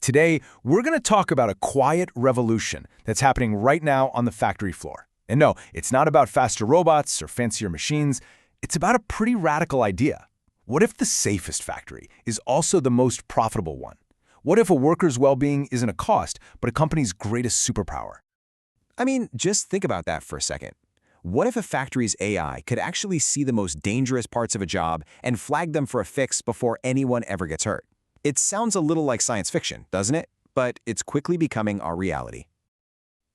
Today, we're going to talk about a quiet revolution that's happening right now on the factory floor. And no, it's not about faster robots or fancier machines. It's about a pretty radical idea. What if the safest factory is also the most profitable one? What if a worker's well-being isn't a cost, but a company's greatest superpower? I mean, just think about that for a second. What if a factory's AI could actually see the most dangerous parts of a job and flag them for a fix before anyone ever gets hurt? It sounds a little like science fiction, doesn't it? But it's quickly becoming our reality.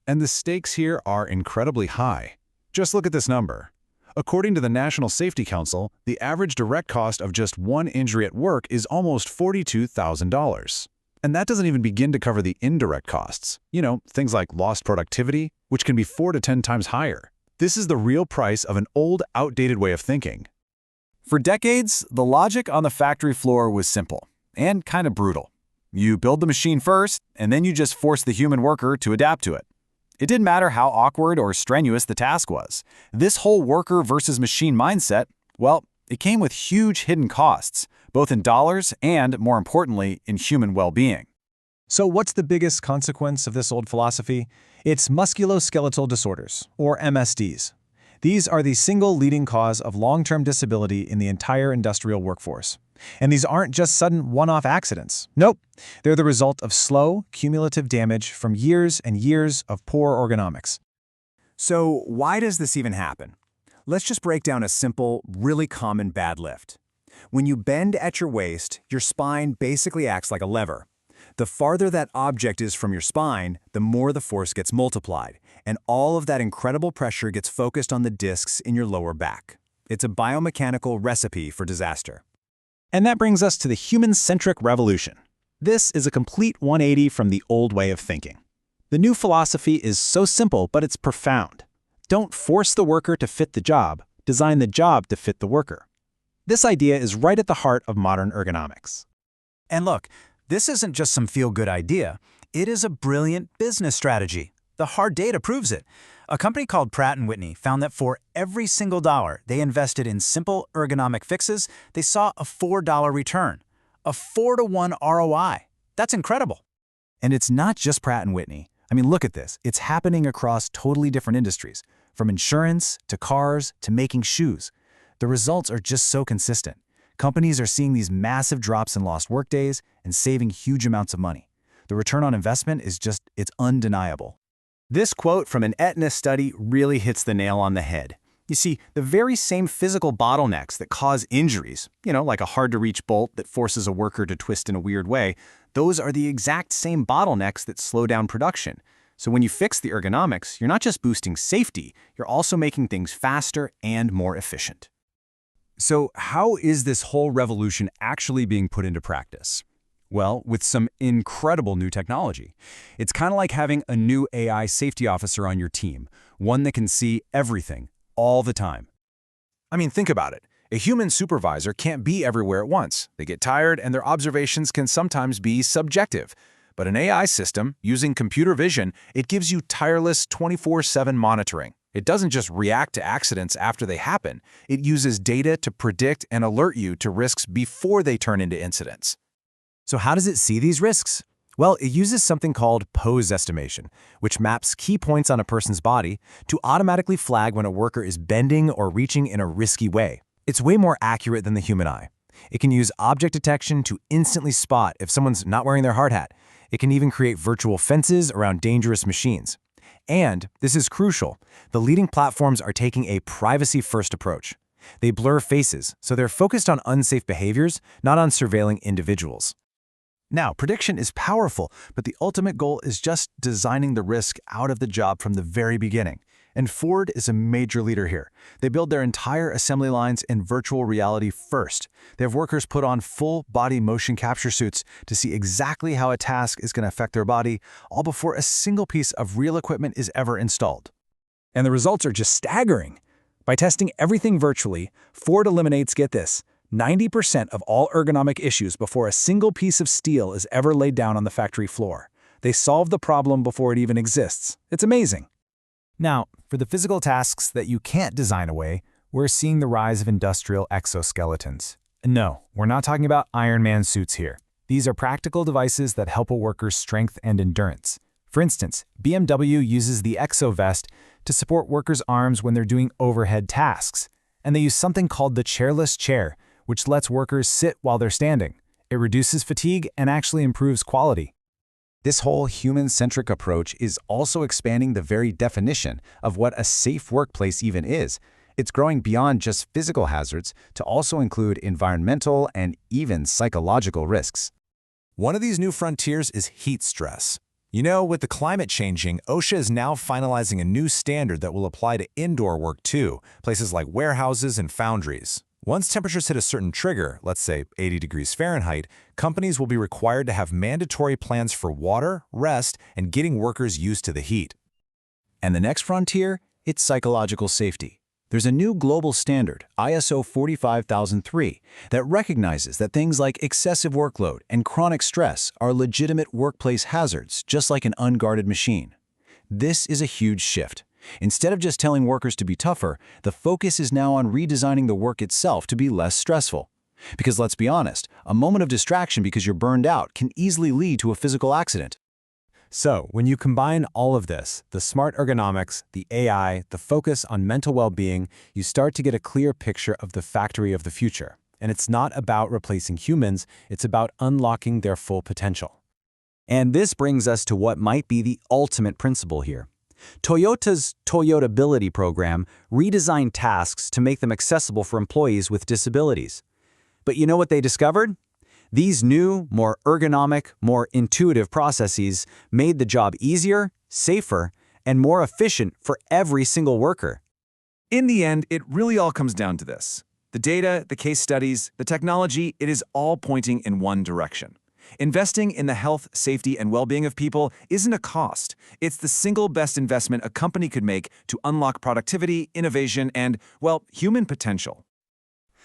And the stakes here are incredibly high. Just look at this number. According to the National Safety Council, the average direct cost of just one injury at work is almost $42,000. And that doesn't even begin to cover the indirect costs. You know, things like lost productivity, which can be 4 to 10 times higher. This is the real price of an old, outdated way of thinking. For decades, the logic on the factory floor was simple and kind of brutal. You build the machine first, and then you just force the human worker to adapt to it. It didn't matter how awkward or strenuous the task was. This whole worker versus machine mindset, well, it came with huge hidden costs, both in dollars and, more importantly, in human well-being. So what's the biggest consequence of this old philosophy? It's musculoskeletal disorders, or MSDs. These are the single leading cause of long-term disability in the entire industrial workforce. And these aren't just sudden one-off accidents. Nope, they're the result of slow, cumulative damage from years and years of poor ergonomics. So why does this even happen? Let's just break down a simple, really common bad lift. When you bend at your waist, your spine basically acts like a lever. The farther that object is from your spine, the more the force gets multiplied, and all of that incredible pressure gets focused on the discs in your lower back. It's a biomechanical recipe for disaster. And that brings us to the human-centric revolution. This is a complete 180 from the old way of thinking. The new philosophy is so simple, but it's profound. Don't force the worker to fit the job, design the job to fit the worker. This idea is right at the heart of modern ergonomics. And look, this isn't just some feel-good idea. It is a brilliant business strategy. The hard data proves it. A company called Pratt & Whitney found that for every single dollar they invested in simple ergonomic fixes, they saw a $4 return. A 4-to-1 ROI. That's incredible. And it's not just Pratt & Whitney. I mean, look at this. It's happening across totally different industries, from insurance to cars to making shoes. The results are just so consistent. Companies are seeing these massive drops in lost workdays and saving huge amounts of money. The return on investment is it's undeniable. This quote from an Aetna study really hits the nail on the head. You see, the very same physical bottlenecks that cause injuries, like a hard-to-reach bolt that forces a worker to twist in a weird way, those are the exact same bottlenecks that slow down production. So when you fix the ergonomics, you're not just boosting safety, you're also making things faster and more efficient. So how is this whole revolution actually being put into practice? Well, with some incredible new technology. It's kind of like having a new AI safety officer on your team, one that can see everything, all the time. I mean, think about it. A human supervisor can't be everywhere at once. They get tired, and their observations can sometimes be subjective. But an AI system, using computer vision, it gives you tireless 24/7 monitoring. It doesn't just react to accidents after they happen. It uses data to predict and alert you to risks before they turn into incidents. So how does it see these risks? Well, it uses something called pose estimation, which maps key points on a person's body to automatically flag when a worker is bending or reaching in a risky way. It's way more accurate than the human eye. It can use object detection to instantly spot if someone's not wearing their hard hat. It can even create virtual fences around dangerous machines. And, this is crucial, the leading platforms are taking a privacy-first approach. They blur faces, so they're focused on unsafe behaviors, not on surveilling individuals. Now, prediction is powerful, but the ultimate goal is just designing the risk out of the job from the very beginning. And Ford is a major leader here. They build their entire assembly lines in virtual reality first. They have workers put on full-body motion capture suits to see exactly how a task is going to affect their body, all before a single piece of real equipment is ever installed. And the results are just staggering. By testing everything virtually, Ford eliminates, get this, 90% of all ergonomic issues before a single piece of steel is ever laid down on the factory floor. They solve the problem before it even exists. It's amazing. Now, for the physical tasks that you can't design away, we're seeing the rise of industrial exoskeletons. No, we're not talking about Iron Man suits here. These are practical devices that help a worker's strength and endurance. For instance, BMW uses the ExoVest to support workers' arms when they're doing overhead tasks. And they use something called the chairless chair, which lets workers sit while they're standing. It reduces fatigue and actually improves quality. This whole human-centric approach is also expanding the very definition of what a safe workplace even is. It's growing beyond just physical hazards to also include environmental and even psychological risks. One of these new frontiers is heat stress. You know, with the climate changing, OSHA is now finalizing a new standard that will apply to indoor work too, places like warehouses and foundries. Once temperatures hit a certain trigger, let's say 80 degrees Fahrenheit, companies will be required to have mandatory plans for water, rest, and getting workers used to the heat. And the next frontier, it's psychological safety. There's a new global standard, ISO 45003, that recognizes that things like excessive workload and chronic stress are legitimate workplace hazards, just like an unguarded machine. This is a huge shift. Instead of just telling workers to be tougher, the focus is now on redesigning the work itself to be less stressful. Because let's be honest, a moment of distraction because you're burned out can easily lead to a physical accident. So, when you combine all of this, the smart ergonomics, the AI, the focus on mental well-being, you start to get a clear picture of the factory of the future. And it's not about replacing humans, it's about unlocking their full potential. And this brings us to what might be the ultimate principle here. Toyota's Toyotability program redesigned tasks to make them accessible for employees with disabilities. But you know what they discovered? These new, more ergonomic, more intuitive processes made the job easier, safer, and more efficient for every single worker. In the end, it really all comes down to this. The data, the case studies, the technology, it is all pointing in one direction. Investing in the health, safety, and well-being of people isn't a cost. It's the single best investment a company could make to unlock productivity, innovation, and, well, human potential.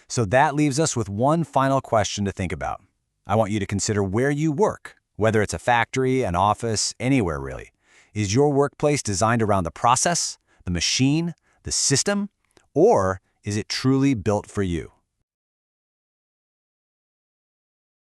So that leaves us with one final question to think about. I want you to consider where you work, whether it's a factory, an office, anywhere really. Is your workplace designed around the process, the machine, the system, or is it truly built for you?